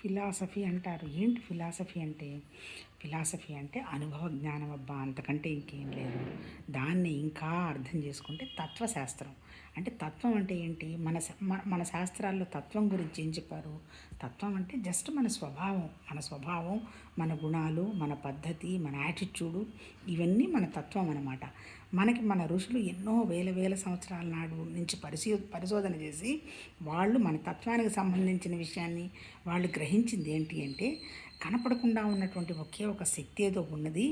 Philosophy అంటారు. ఏంటి philosophy అంటే? ఫిలాసఫీ అంటే అనుభవ జ్ఞానం అబ్బా! అంతకంటే ఇంకేం లేదు. దాన్ని ఇంకా అర్థం చేసుకుంటే తత్వశాస్త్రం. అంటే తత్వం అంటే ఏంటి? మన శాస్త్రాల్లో తత్వం గురించి ఏం చెప్పారు? తత్వం అంటే జస్ట్ మన స్వభావం, మన గుణాలు, మన పద్ధతి, మన యాటిట్యూడు ఇవన్నీ మన తత్వం అన్నమాట. మన ఋషులు ఎన్నో వేల వేల సంవత్సరాల నాడు నుంచి పరిశోధన చేసి వాళ్ళు మన తత్వానికి సంబంధించిన విషయాన్ని వాళ్ళు గ్రహించింది ఏంటి అంటే, కనపడకుండా ఉన్నటువంటి ఒకే ఒక శక్తి ఏదో ఉన్నది.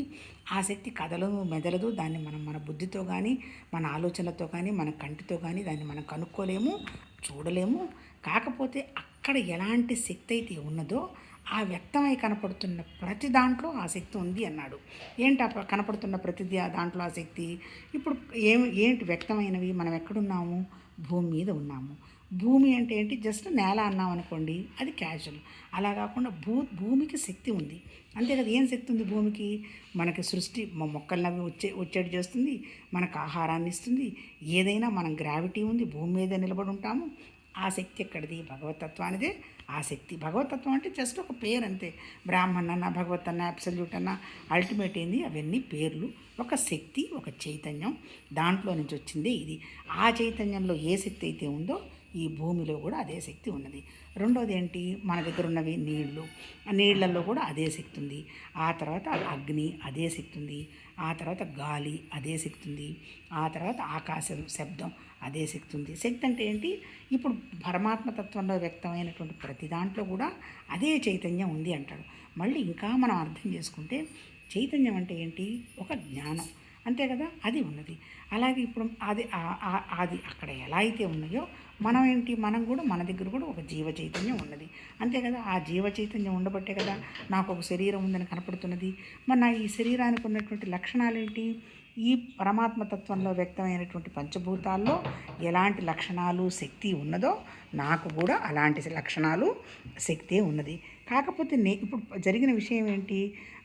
ఆ శక్తి కదలదు మెదలదు. దాన్ని మనం మన బుద్ధితో కానీ, మన ఆలోచనతో కానీ, మన కంటితో కానీ దాన్ని మనం కనుక్కోలేము, చూడలేము. కాకపోతే అక్కడ ఎలాంటి శక్తి అయితే ఉన్నదో ఆ వ్యక్తమై కనపడుతున్న ప్రతి దాంట్లో ఆ శక్తి ఉంది అన్నాడు. ఏంటి కనపడుతున్న ప్రతిదీ ఆ దాంట్లో ఆ శక్తి? ఇప్పుడు ఏంటి వ్యక్తమైనవి? మనం ఎక్కడున్నాము? భూమి మీద ఉన్నాము. భూమి అంటే ఏంటి? జస్ట్ నేల అన్నాం అనుకోండి, అది క్యాజువల్. అలా కాకుండా భూమికి శక్తి ఉంది. అంతే కదా. ఏం శక్తి ఉంది భూమికి? మనకి సృష్టి మొక్కలనవి వచ్చేటి చేస్తుంది, మనకు ఆహారాన్ని ఇస్తుంది. ఏదైనా మనం గ్రావిటీ ఉంది, భూమి మీద నిలబడి ఉంటాము. ఆ శక్తి ఎక్కడిది? భగవతత్వానిదే ఆ శక్తి. భగవతత్వం అంటే జస్ట్ ఒక పేరు అంతే. బ్రాహ్మణ్ అన్న, భగవత్ అన్న, అబ్సల్యూట్ అన్న, అల్టిమేట్ ఏంది? అవన్నీ పేర్లు. ఒక శక్తి, ఒక చైతన్యం, దాంట్లో నుంచి వచ్చిందే ఇది. ఆ చైతన్యంలో ఏ శక్తి అయితే ఉందో ఈ భూమిలో కూడా అదే శక్తి ఉన్నది. రెండోది ఏంటి? మన దగ్గర ఉన్నవి నీళ్లు. ఆ నీళ్లలో కూడా అదే శక్తి ఉంది. ఆ తర్వాత అగ్ని, అదే శక్తి ఉంది. ఆ తర్వాత గాలి, అదే శక్తి ఉంది. ఆ తర్వాత ఆకాశం, శబ్దం, అదే శక్తి ఉంది. శక్తి అంటే ఏంటి? ఇప్పుడు పరమాత్మతత్వంలో వ్యక్తమైనటువంటి ప్రతి దాంట్లో కూడా అదే చైతన్యం ఉంది అంటాడు. మళ్ళీ ఇంకా మనం అర్థం చేసుకుంటే చైతన్యం అంటే ఏంటి? ఒక జ్ఞానం, అంతే కదా. అది ఉన్నది. అలాగే ఇప్పుడు అది అక్కడ ఎలా అయితే ఉన్నాయో మనం కూడా మన దగ్గర కూడా ఒక జీవ చైతన్యం ఉన్నది, అంతే కదా. ఆ జీవ చైతన్యం ఉండబట్టే కదా నాకు ఒక శరీరం ఉందని కనపడుతున్నది. మరి నా ఈ శరీరానికి ఉన్నటువంటి లక్షణాలు ఏంటి? ఈ పరమాత్మతత్వంలో వ్యక్తమైనటువంటి పంచభూతాల్లో ఎలాంటి లక్షణాలు, శక్తి ఉన్నదో నాకు కూడా అలాంటి లక్షణాలు, శక్తి ఉన్నది. కాకపోతే ఇప్పుడు జరిగిన విషయం ఏంటి?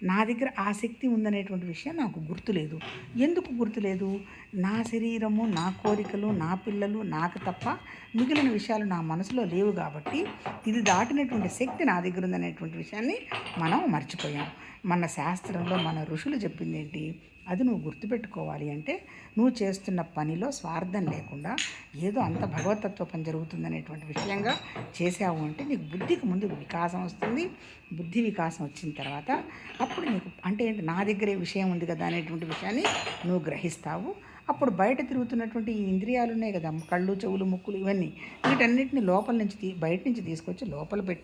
నా దగ్గర ఆ శక్తి ఉందనేటువంటి విషయం నాకు గుర్తులేదు. ఎందుకు గుర్తులేదు? నా శరీరము, నా కోరికలు, నా పిల్లలు, నాకు తప్ప మిగిలిన విషయాలు నా మనసులో లేవు కాబట్టి ఇది దాటినటువంటి శక్తి నా దగ్గర ఉందనేటువంటి విషయాన్ని మనం మర్చిపోయాం. మన శాస్త్రంలో మన ఋషులు చెప్పింది ఏంటి? అది నువ్వు గుర్తుపెట్టుకోవాలి అంటే నువ్వు చేస్తున్న పనిలో స్వార్థం లేకుండా ఏదో అంత భగవతత్వ పని జరుగుతుందనేటువంటి విషయంగా చేసావు అంటే నీకు బుద్ధికి ముందు వికాసం వస్తుంది. బుద్ధి వికాసం వచ్చిన తర్వాత అప్పుడు నీకు అంటే ఏంటి? నా దగ్గరే విషయం ఉంది కదా అనేటువంటి విషయాన్ని నువ్వు గ్రహిస్తావు. అప్పుడు బయట తిరుగుతున్నటువంటి ఈ ఇంద్రియాలు ఉన్నాయి కదా, కళ్ళు, చెవులు, ముక్కులు, ఇవన్నీ వీటన్నిటిని బయట నుంచి తీసుకొచ్చి లోపల